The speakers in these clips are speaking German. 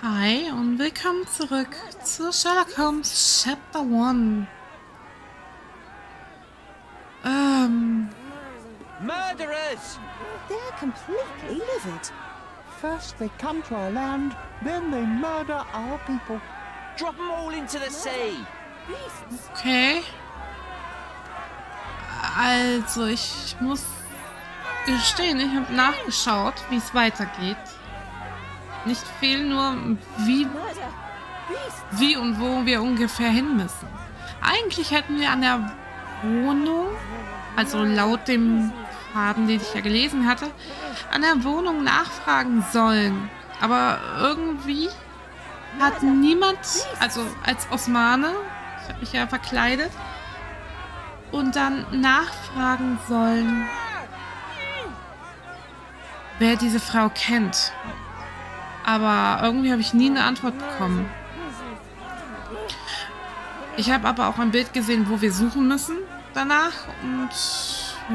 Hi und willkommen zurück zu Sherlock Holmes Chapter One. Ähm, Murderers! They're completely livid. First they come to our land, then they murder our people. Drop them all into the sea! okay. Also, ich muss gestehen, ich habe nachgeschaut, wie es weitergeht. Nicht viel, nur wie und wo wir ungefähr hin müssen. Eigentlich hätten wir an der Wohnung, also laut dem Faden, den ich ja gelesen hatte, an der Wohnung nachfragen sollen. Aber irgendwie hat niemand, also als Osmane, ich habe mich ja verkleidet, und dann nachfragen sollen, wer diese Frau kennt. Aber irgendwie habe ich nie eine Antwort bekommen. Ich habe aber auch ein Bild gesehen, wo wir suchen müssen danach. Und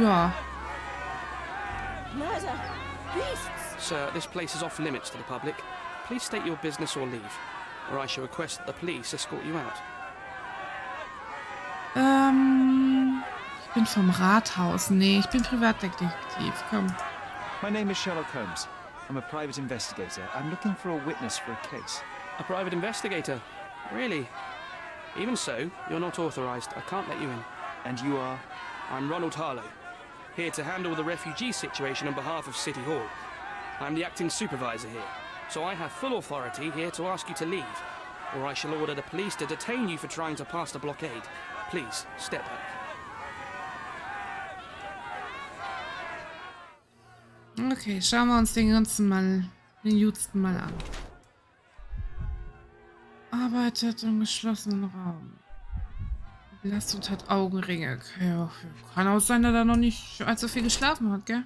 ja. Sir, this place is off limits to the public. Please state your business or leave, or I shall request that the police escort you out. Ich bin vom Rathaus. Nee, ich bin Privatdetektiv. Komm. My name is Sherlock Holmes. I'm a private investigator. I'm looking for a witness for a case. A private investigator? Really? Even so, you're not authorized. I can't let you in. And you are? I'm Ronald Harlow, here to handle the refugee situation on behalf of City Hall. I'm the acting supervisor here, so I have full authority here to ask you to leave, or I shall order the police to detain you for trying to pass the blockade. Please, step back. Okay, schauen wir uns den Jutsten mal an. Arbeitet im geschlossenen Raum. Belastet hat Augenringe. Okay, ja, kann auch sein, dass er noch nicht allzu viel geschlafen hat, gell?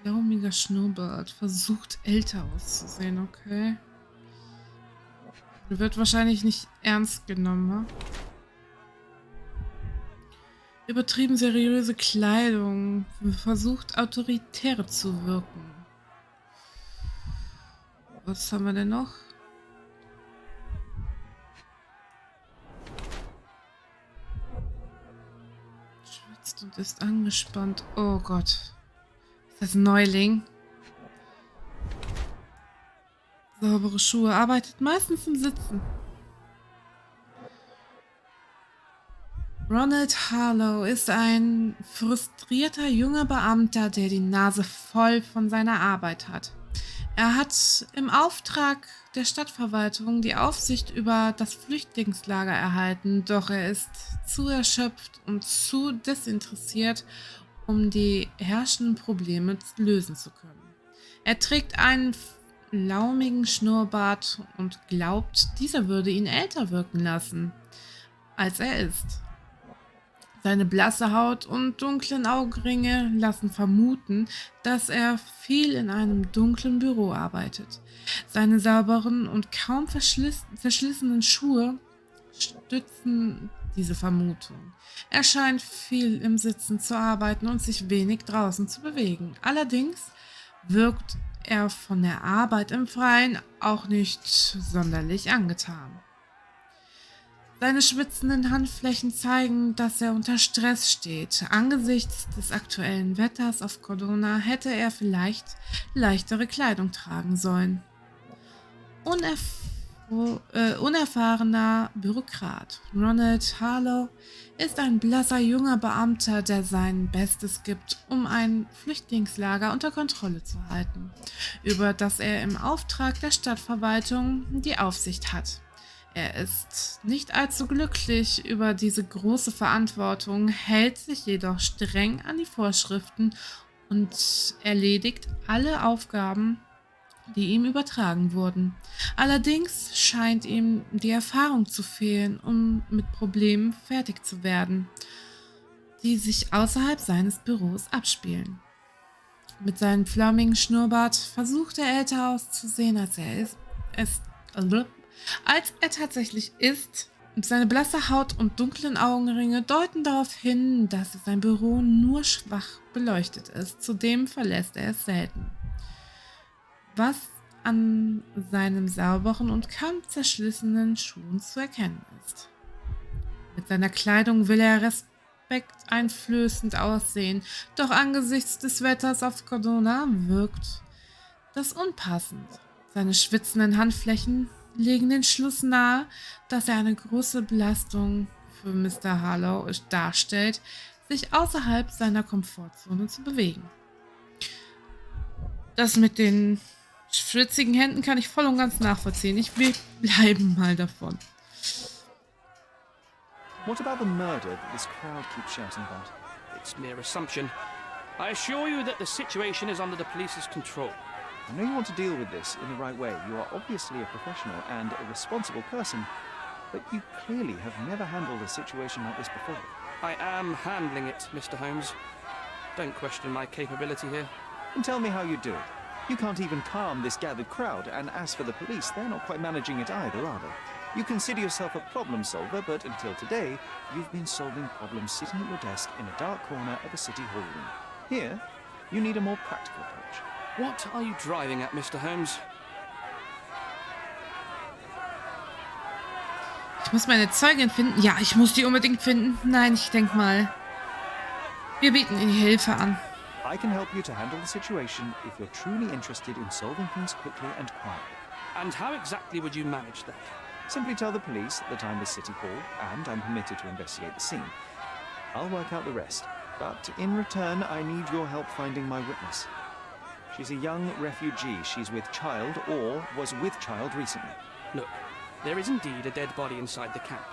Flaumiger Schnurrbart. Versucht älter auszusehen, okay. Wird wahrscheinlich nicht ernst genommen, ha? Übertrieben seriöse Kleidung. Versucht autoritäre zu wirken. Was haben wir denn noch? Schwitzt und ist angespannt. Oh Gott. Ist das ein Neuling? Saubere Schuhe. Arbeitet meistens im Sitzen. Ronald Harlow ist ein frustrierter junger Beamter, der die Nase voll von seiner Arbeit hat. Er hat im Auftrag der Stadtverwaltung die Aufsicht über das Flüchtlingslager erhalten, doch er ist zu erschöpft und zu desinteressiert, um die herrschenden Probleme lösen zu können. Er trägt einen flaumigen Schnurrbart und glaubt, dieser würde ihn älter wirken lassen, als er ist. Seine blasse Haut und dunklen Augenringe lassen vermuten, dass er viel in einem dunklen Büro arbeitet. Seine sauberen und kaum verschlissenen Schuhe stützen diese Vermutung. Er scheint viel im Sitzen zu arbeiten und sich wenig draußen zu bewegen. Allerdings wirkt er von der Arbeit im Freien auch nicht sonderlich angetan. Seine schwitzenden Handflächen zeigen, dass er unter Stress steht. Angesichts des aktuellen Wetters auf Corona hätte er vielleicht leichtere Kleidung tragen sollen. Unerfahrener Bürokrat. Ronald Harlow ist ein blasser junger Beamter, der sein Bestes gibt, um ein Flüchtlingslager unter Kontrolle zu halten, über das er im Auftrag der Stadtverwaltung die Aufsicht hat. Er ist nicht allzu glücklich über diese große Verantwortung, hält sich jedoch streng an die Vorschriften und erledigt alle Aufgaben, die ihm übertragen wurden. Allerdings scheint ihm die Erfahrung zu fehlen, um mit Problemen fertig zu werden, die sich außerhalb seines Büros abspielen. Mit seinem flaumigen Schnurrbart versucht er älter auszusehen, als er tatsächlich ist. Seine blasse Haut und dunklen Augenringe deuten darauf hin, dass sein Büro nur schwach beleuchtet ist. Zudem verlässt er es selten. was an seinem sauberen und kaum zerschlissenen Schuhen zu erkennen ist. Mit seiner Kleidung will er respekteinflößend aussehen, doch angesichts des Wetters auf Cordona wirkt das unpassend. Seine schwitzenden Handflächen legen den Schluss nahe, dass er eine große Belastung für Mr. Harlow darstellt, sich außerhalb seiner Komfortzone zu bewegen. Das mit den schwitzigen Händen kann ich voll und ganz nachvollziehen. Wir bleiben mal davon. What about the murder that this crowd keeps shouting about? It's mere assumption. I assure you that the situation is under the police's control. I know you want to deal with this in the right way. You are obviously a professional and a responsible person, but you clearly have never handled a situation like this before. I am handling it, Mr. Holmes. Don't question my capability here. And tell me how you do it. You can't even calm this gathered crowd, and as for the police, they're not quite managing it either, are they? You consider yourself a problem solver, but until today, you've been solving problems sitting at your desk in a dark corner of a city hall room. Here, you need a more practical approach. What are you driving at, Mr. Holmes? Ich muss meine Zeugin finden. Ja, ich muss die unbedingt finden. Nein, ich denke mal, wir bieten Ihnen Hilfe an. I can help you to handle the situation if you're truly interested in solving things quickly and quietly. And how exactly would you manage that? Simply tell the police that I'm with City Hall and I'm permitted to investigate the scene. I'll work out the rest, but in return I need your help finding my witness. She's a young refugee. She's with child or was with child recently. Look, there is indeed a dead body inside the camp.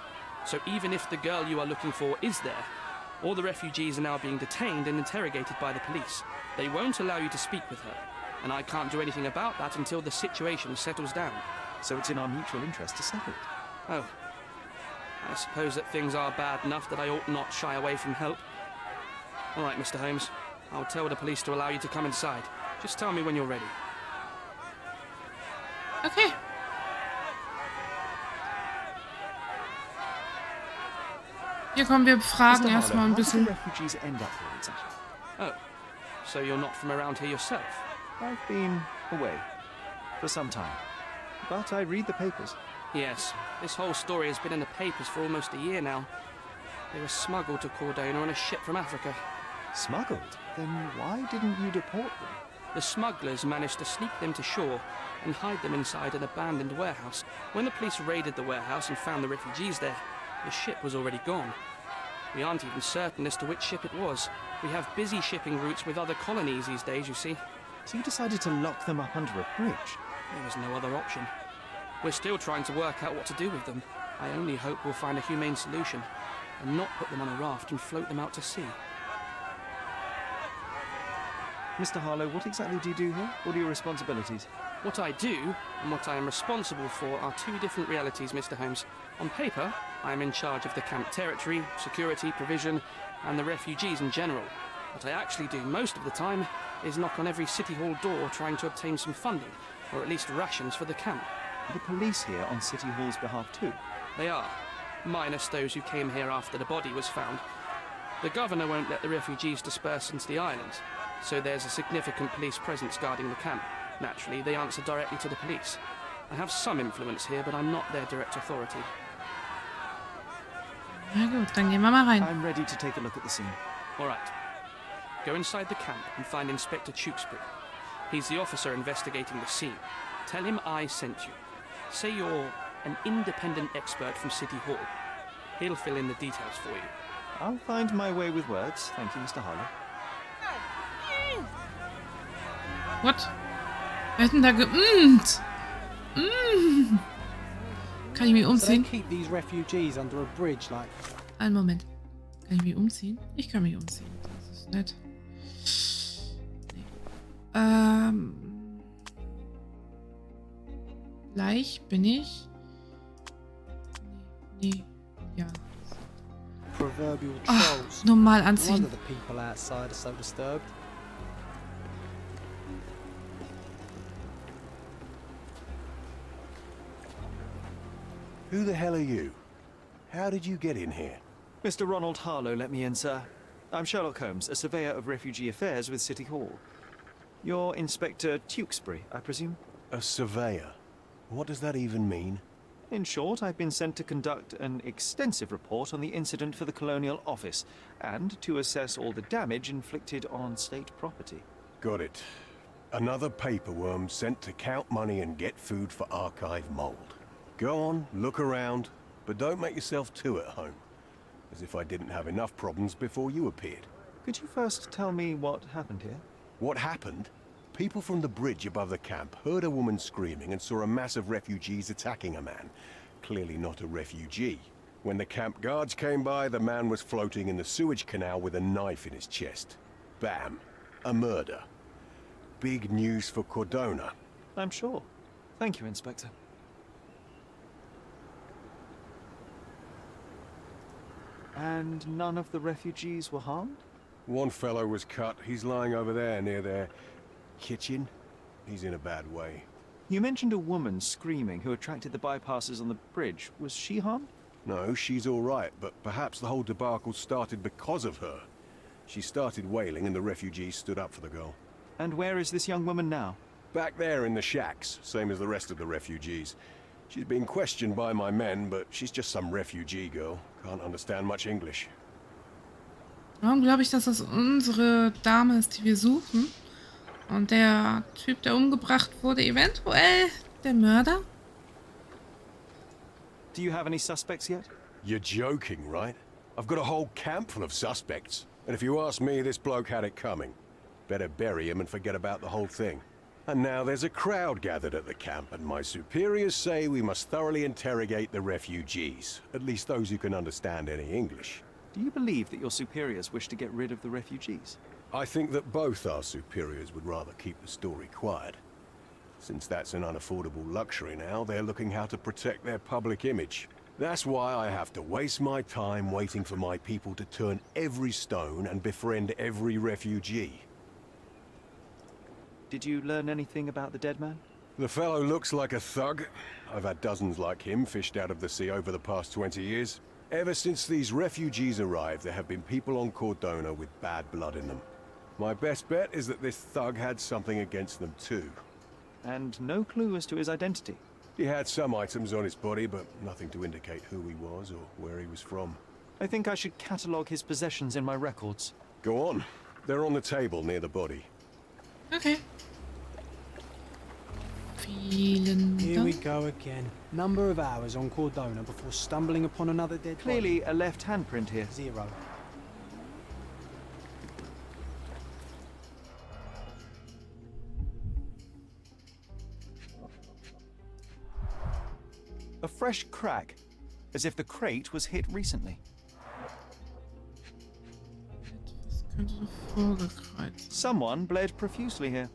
So even if the girl you are looking for is there, all the refugees are now being detained and interrogated by the police. They won't allow you to speak with her, and I can't do anything about that until the situation settles down. So it's in our mutual interest to settle it. Oh, I suppose that things are bad enough that I ought not shy away from help. All right, Mr. Holmes, I'll tell the police to allow you to come inside. Just tell me when you're ready. Okay. Hier kommen wir befragen Mr. erstmal ein Harlow, how did bisschen. the refugees end up here exactly? Oh, so you're not from around here yourself? I've been away for some time, but I read the papers. Yes, this whole story has been in the papers for almost a year now. They were smuggled to Cordona on a ship from Africa. Smuggled? Then why didn't you deport them? The smugglers managed to sneak them to shore and hide them inside an abandoned warehouse. When the police raided the warehouse and found the refugees there, the ship was already gone. We aren't even certain as to which ship it was. We have busy shipping routes with other colonies these days, you see. So you decided to lock them up under a bridge? There was no other option. We're still trying to work out what to do with them. I only hope we'll find a humane solution and not put them on a raft and float them out to sea. Mr. Harlow, what exactly do you do here? What are your responsibilities? What I do and what I am responsible for are two different realities, Mr. Holmes. On paper, I am in charge of the camp territory, security, provision, and the refugees in general. What I actually do most of the time is knock on every City Hall door trying to obtain some funding, or at least rations for the camp. Are the police here on City Hall's behalf too? They are, minus those who came here after the body was found. The governor won't let the refugees disperse into the islands, so there's a significant police presence guarding the camp. Naturally, they answer directly to the police. I have some influence here, but I'm not their direct authority. Na gut, dann gehen wir mal rein. I'm ready to take a look at the scene. All right. Go inside the camp and find Inspector Tewkesbury. He's the officer investigating the scene. Tell him I sent you. Say you're an independent expert from City Hall. He'll fill in the details for you. I'll find my way with words. Thank you, Mr. Harlow. What? Wer hat denn da geimmt? Kann ich mich So they umziehen? keep these refugees under a bridge like... Einen Moment. Kann ich mich umziehen? Ich kann mich umziehen. Das ist nett. Nee. Gleich bin ich. Nee. Ja. proverbial Ach, trolls. normal No anziehen. wonder the people outside are so disturbed. Who the hell are you? How did you get in here? Mr. Ronald Harlow let me in, sir. I'm Sherlock Holmes, a surveyor of refugee affairs with City Hall. You're Inspector Tewkesbury, I presume? A surveyor. What does that even mean? In short, I've been sent to conduct an extensive report on the incident for the Colonial Office and to assess all the damage inflicted on state property. Got it. Another paperworm sent to count money and get food for archive mold. Go on, look around, but don't make yourself too at home. As if I didn't have enough problems before you appeared. Could you first tell me what happened here? What happened? People from the bridge above the camp heard a woman screaming and saw a mass of refugees attacking a man. Clearly not a refugee. When the camp guards came by, the man was floating in the sewage canal with a knife in his chest. Bam. A murder. Big news for Cordona. I'm sure. Thank you, Inspector. And none of the refugees were harmed? One fellow was cut. He's lying over there near their kitchen. He's in a bad way. You mentioned a woman screaming who attracted the bypassers on the bridge. Was she harmed? No, she's all right, but perhaps the whole debacle started because of her. She started wailing and the refugees stood up for the girl. And where is this young woman now? Back there in the shacks, same as the rest of the refugees. She's being questioned by my men, but she's just some refugee girl. Can't understand much English. Warum glaube ich, dass das unsere Dame ist, die wir suchen? Und der Typ, der umgebracht wurde, eventuell der Mörder? Do you have any suspects yet? You're joking, right? I've got a whole camp full of suspects. And if you ask me, this bloke had it coming. Better bury him and forget about the whole thing. And now there's a crowd gathered at the camp, and my superiors say we must thoroughly interrogate the refugees. At least those who can understand any English. Do you believe that your superiors wish to get rid of the refugees? I think that both our superiors would rather keep the story quiet. Since that's an unaffordable luxury now, they're looking how to protect their public image. That's why I have to waste my time waiting for my people to turn every stone and befriend every refugee. Did you learn anything about the dead man? The fellow looks like a thug. I've had dozens like him fished out of the sea over the past 20 years. Ever since these refugees arrived, there have been people on Cordona with bad blood in them. My best bet is that this thug had something against them too. And no clue as to his identity? He had some items on his body, but nothing to indicate who he was or where he was from. I think I should catalogue his possessions in my records. Go on. They're on the table near the body. Okay. Vielen Here we Dank. go again. Number of hours on Cordona before stumbling upon another dead Clearly a left handprint here. body. 0. A fresh crack, as if the crate was hit recently. Was könnte noch vorgekreuzt? Someone bled profusely here.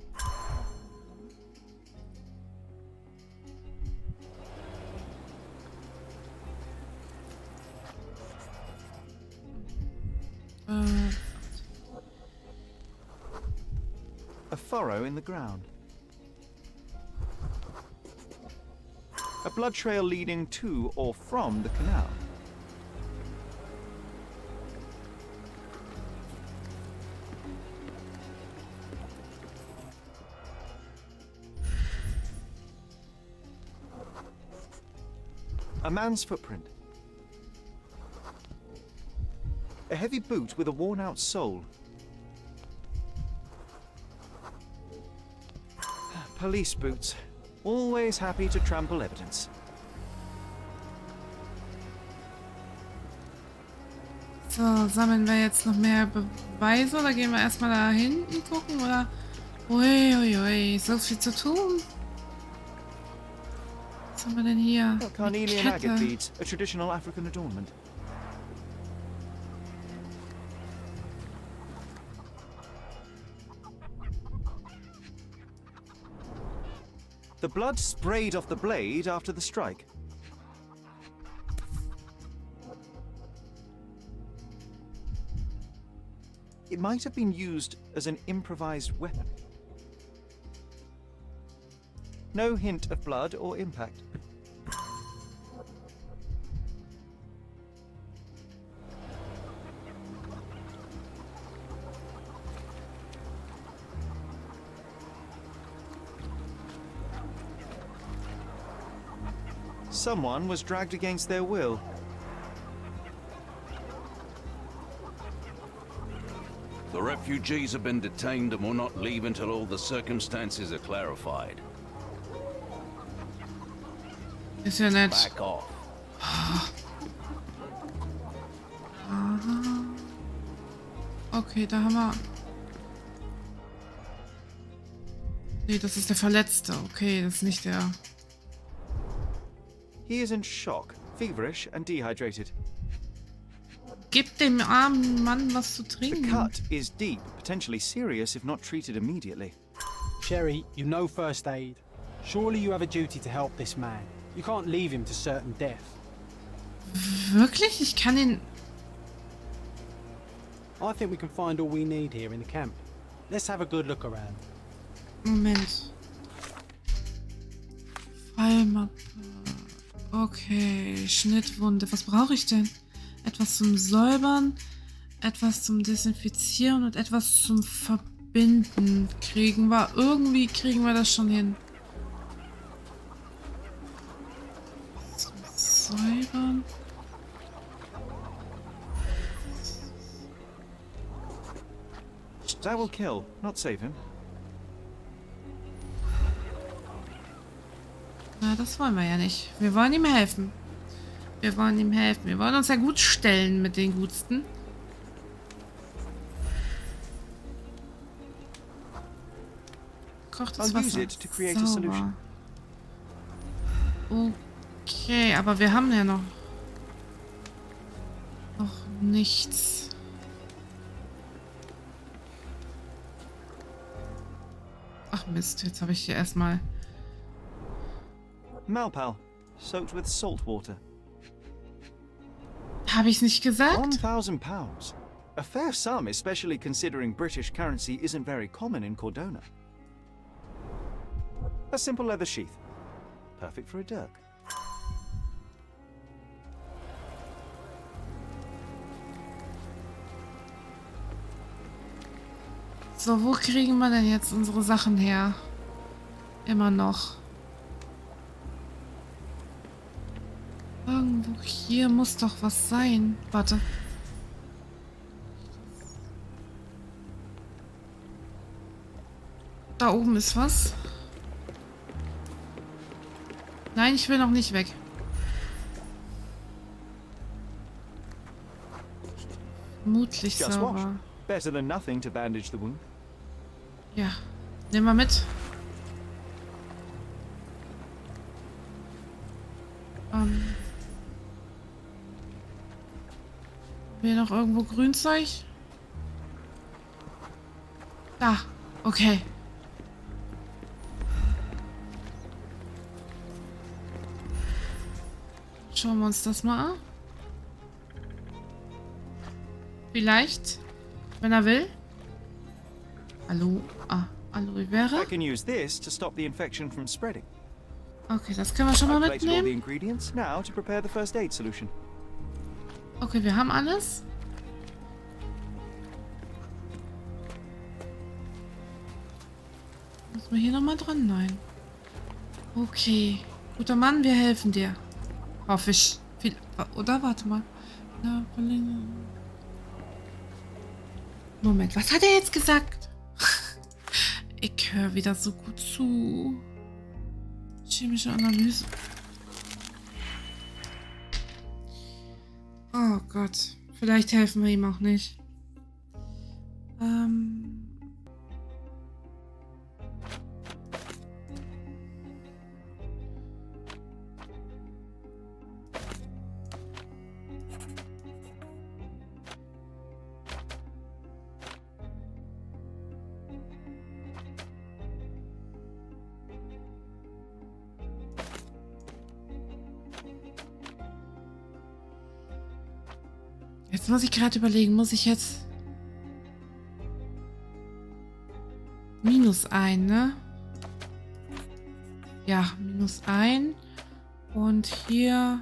A furrow in the ground. A blood trail leading to or from the canal. A man's footprint. A heavy boot with a worn-out sole. Police boots. Always happy to trample evidence. So, sammeln wir jetzt noch mehr Beweise oder gehen wir erstmal da hinten gucken oder? Uiuiui, so viel zu tun. Was haben wir denn hier? Eine Carnelian agate Kette. beads, a traditional African adornment. The blood sprayed off the blade after the strike. It might have been used as an improvised weapon. No hint of blood or impact. Someone was dragged against their will. The refugees have been detained and will not leave until all the circumstances are clarified. Ist ja nett. Back off. Okay, da haben wir... Nee, das ist der Verletzte. Okay, das ist nicht der... He is in shock, feverish and dehydrated. Gib dem armen Mann was zu The trinken. cut is deep, potentially serious if not treated immediately. Sherry, you know first aid. Surely you have a duty to help this man. You can't leave him to certain death. Wirklich? Ich kann ihn... I think we can find all we need here in the camp. Let's have a good look around. Moment. Fallmappe. Okay, Schnittwunde. Was brauche ich denn? Etwas zum Säubern, etwas zum Desinfizieren und etwas zum Verbinden. Irgendwie kriegen wir das schon hin. Zum Säubern. That will kill, not save him. Na, das wollen wir ja nicht. Wir wollen ihm helfen. Wir wollen ihm helfen. Wir wollen uns ja gut stellen mit den Gutsten. Kochtes Wasser. Sauber. Okay, aber wir haben ja noch nichts. Ach Mist, jetzt habe ich hier erstmal... Malpal, soaked with salt water. Habe ich nicht gesagt? £1,000. A fair sum, especially considering British currency isn't very common in Cordona. A simple leather sheath. Perfect for a dirk. So, wo kriegen wir denn jetzt unsere Sachen her? Immer noch. Irgendwo hier muss doch was sein. Warte. Da oben ist was. Nein, ich will noch nicht weg. Vermutlich Just wash. sauber. Better than nothing to bandage the wound. Ja. Nehmen wir mit. Hier noch irgendwo Grünzeug? Da. Okay. Schauen wir uns das mal an. Vielleicht, wenn er will. Hallo. Aloe Vera. I can use this to stop the infection from spreading. Okay, das können wir schon mal I've collected all the mitnehmen. ingredients now to prepare the first aid solution. Okay, wir haben alles. Müssen wir hier nochmal dran? Nein. Okay. Guter Mann, wir helfen dir. Hoffe ich. Oder? Warte mal. Moment, was hat er jetzt gesagt? Ich höre wieder so gut zu. Chemische Analyse. Oh Gott. Vielleicht helfen wir ihm auch nicht. Jetzt muss ich gerade überlegen, muss ich jetzt -1, ne? Ja, -1 und hier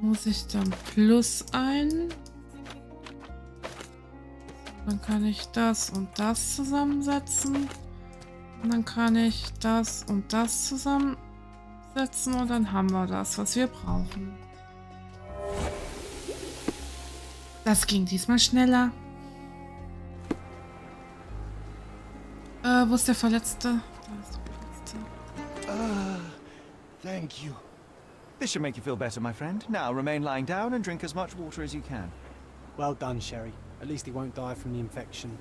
muss ich dann +1. Dann kann ich das und das zusammensetzen. Und dann kann ich das und das zusammensetzen und dann haben wir das, was wir brauchen. Das ging diesmal schneller. Wo ist der Verletzte? Da ist der Verletzte. Thank you. This should make you feel better, my friend. Now remain lying down and drink as much water as you can. Well done, Sherry. At least he won't die from the infection.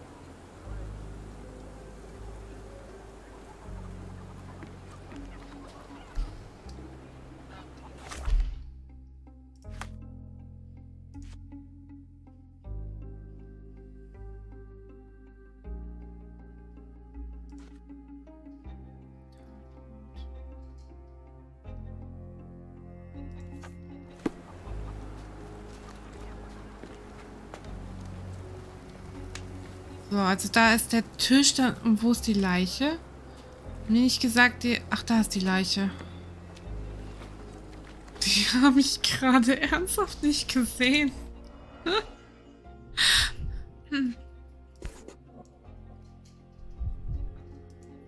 So, also da ist der Tisch, dann, und wo ist die Leiche? Haben die nicht gesagt, die... Ach, da ist die Leiche. Die habe ich gerade ernsthaft nicht gesehen.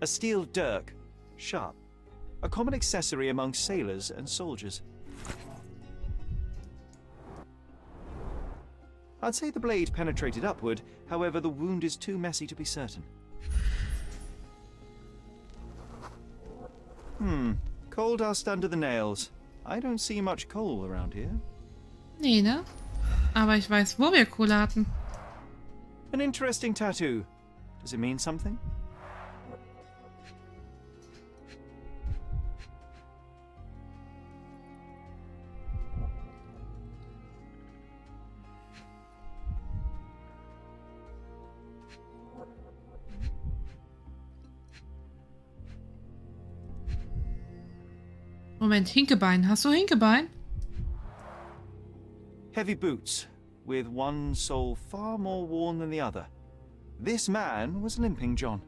A steel dirk, sharp. A common accessory among sailors and soldiers. I'd say the blade penetrated upward, however the wound is too messy to be certain. Coal dust under the nails. I don't see much coal around here. Nee, ne? Aber ich weiß, wo wir Kohle hatten. An interesting tattoo. Does it mean something? Moment, Hinkebein. Hast du Hinkebein? Heavy boots, with one sole far more worn than the other. This man was limping, John.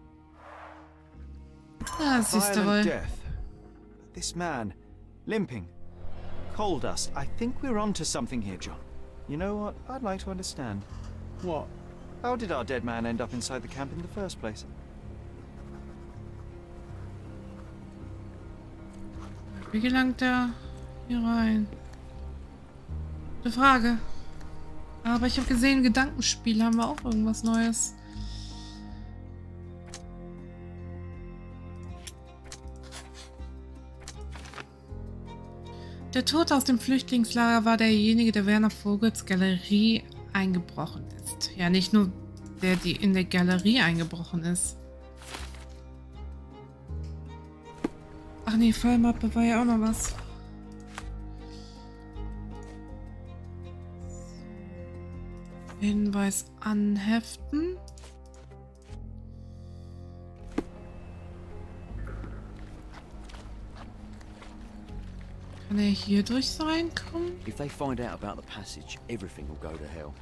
Ah, siehst du wohl. Violent death. This man, limping. Coal dust. I think we're onto something here, John. You know what? I'd like to understand. What? How did our dead man end up inside the camp in the first place? Wie gelangt er hier rein? Gute Frage. Aber ich habe gesehen, Gedankenspiel haben wir auch irgendwas Neues. Der Tote aus dem Flüchtlingslager war derjenige, der Werner Vogels Galerie eingebrochen ist. Ja, nicht nur der, die in der Galerie eingebrochen ist. Ach nee, Fallmappe war ja auch noch was. Hinweis anheften. Kann er hier durch reinkommen? If they find out about the passage, everything will go to hell.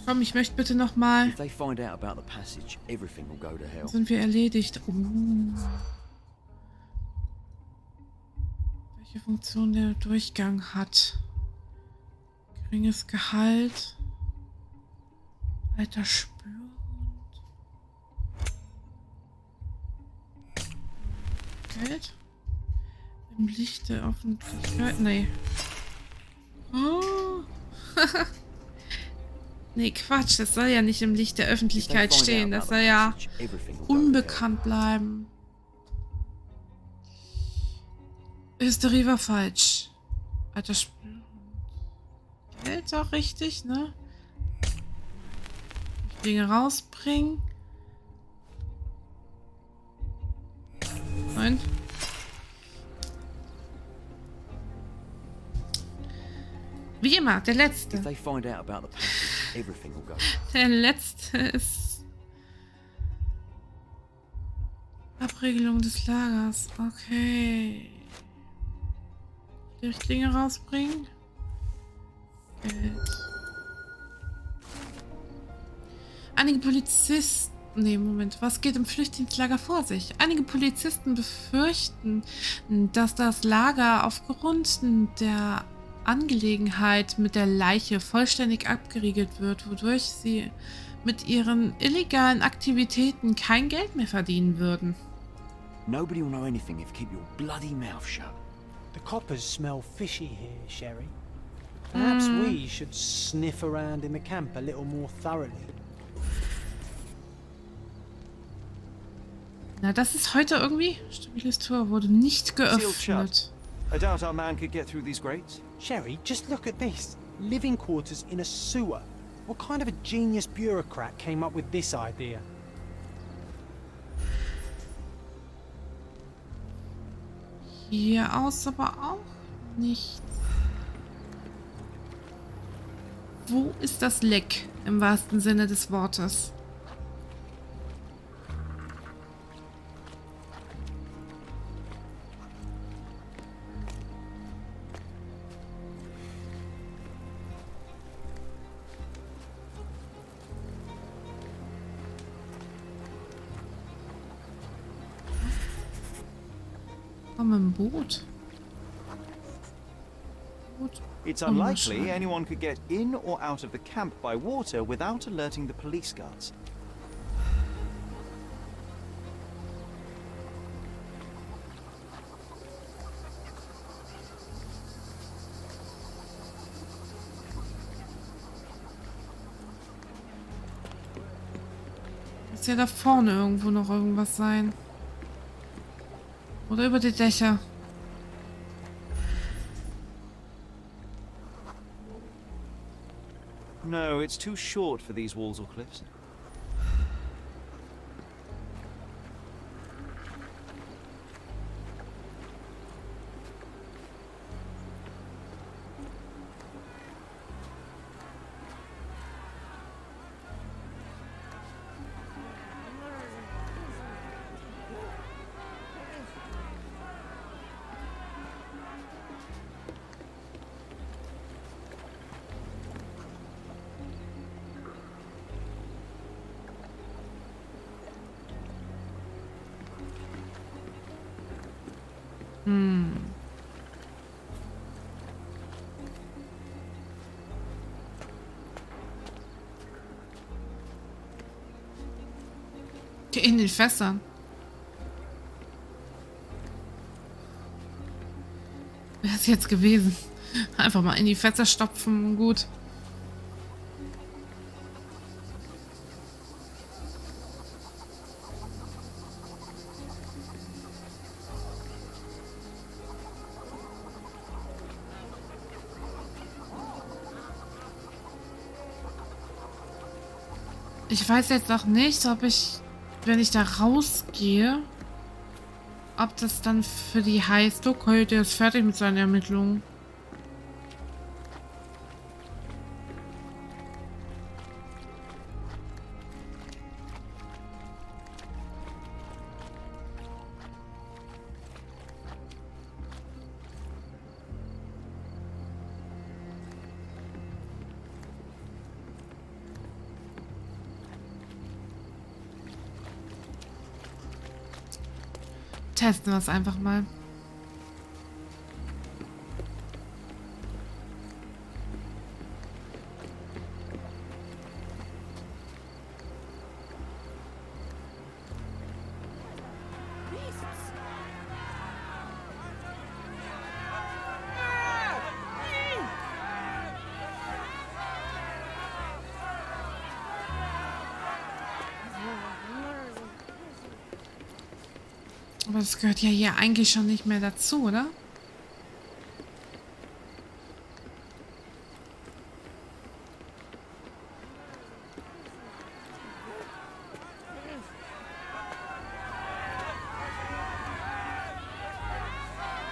Komm, ich möchte bitte noch mal. If they find out about the passage, everything will go to hell. Sind wir erledigt? Welche Funktion der Durchgang hat? Geringes Gehalt. Alter Spürhund. Geld? Im Licht der Öffentlichkeit? Nee. Oh. Nee, Quatsch. Das soll ja nicht im Licht der Öffentlichkeit stehen. Das soll ja unbekannt bleiben. Hysterie war falsch. Alter Spürhund. Geld auch richtig, ne? Dinge rausbringen. Nein. Wie immer, der letzte. If they find out about the passage, everything will go. Der letzte ist Abregelung des Lagers. Okay. Flüchtlinge rausbringen. Geld. Einige Polizisten... Nee, Moment. Was geht im Flüchtlingslager vor sich? Einige Polizisten befürchten, dass das Lager aufgrund der Angelegenheit mit der Leiche vollständig abgeriegelt wird, wodurch sie mit ihren illegalen Aktivitäten kein Geld mehr verdienen würden. Nobody will know anything if you keep your bloody mouth shut. The coppers smell fishy here, Sherry. Perhaps we should sniff around in the camp a little more thoroughly. Na, das ist heute irgendwie... Stabiles Tor wurde nicht geöffnet. I doubt our man could get through these grates. Sherry, just look at this. Living quarters in a sewer. What kind of a genius bureaucrat came up with this idea? Hier aus aber auch nichts. Wo ist das Leck im wahrsten Sinne des Wortes? Komm im Boot. It's unlikely anyone could get in or out of the camp by water without alerting the police guards. Muss ja da vorne irgendwo noch irgendwas sein. Oder über die Dächer. No, it's too short for these walls or cliffs. In den Fässern. Wäre es jetzt gewesen. Einfach mal in die Fässer stopfen und gut. Ich weiß jetzt noch nicht, ob ich, wenn ich da rausgehe, ob das dann für die heißt, okay, der ist fertig mit seinen Ermittlungen. Testen wir es einfach mal. Aber das gehört ja hier eigentlich schon nicht mehr dazu, oder?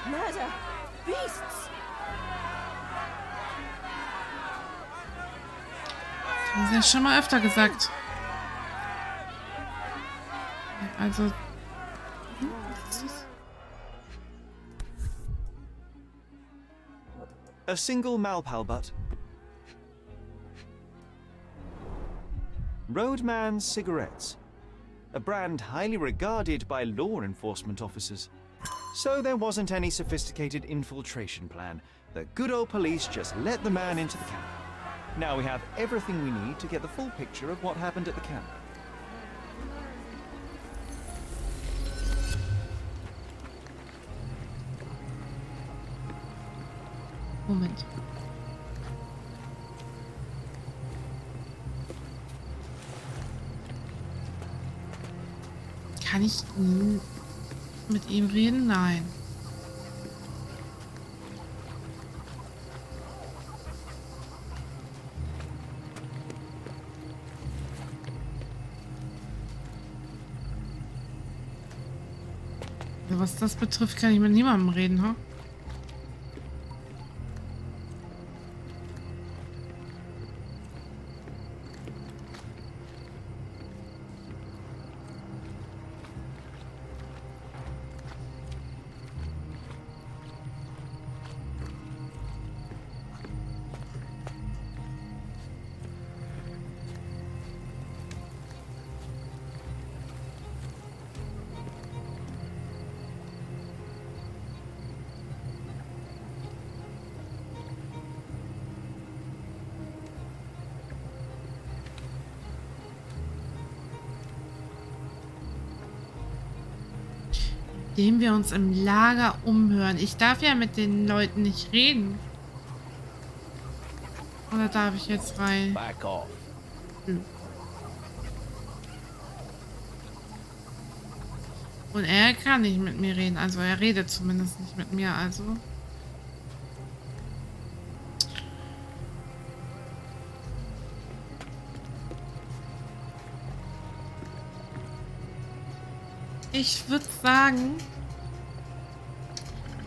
Murder! Beasts! Das haben sie ja schon mal öfter gesagt. Also... A single Malpalbutt. Roadman cigarettes. A brand highly regarded by law enforcement officers. So there wasn't any sophisticated infiltration plan. The good old police just let the man into the camp. Now we have everything we need to get the full picture of what happened at the camp. Moment. Kann ich mit ihm reden? Nein. Was das betrifft, kann ich mit niemandem reden, ha? Indem wir uns im Lager umhören. Ich darf ja mit den Leuten nicht reden. Oder darf ich jetzt rein? Back off. Und er kann nicht mit mir reden. Also er redet zumindest nicht mit mir. Also. Ich würde sagen,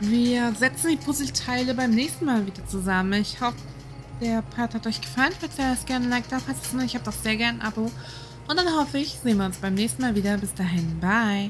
wir setzen die Puzzleteile beim nächsten Mal wieder zusammen. Ich hoffe, der Part hat euch gefallen. Falls ihr das gerne liked habt, falls es nicht, ich habe doch sehr gerne ein Abo. Und dann hoffe ich, sehen wir uns beim nächsten Mal wieder. Bis dahin, bye.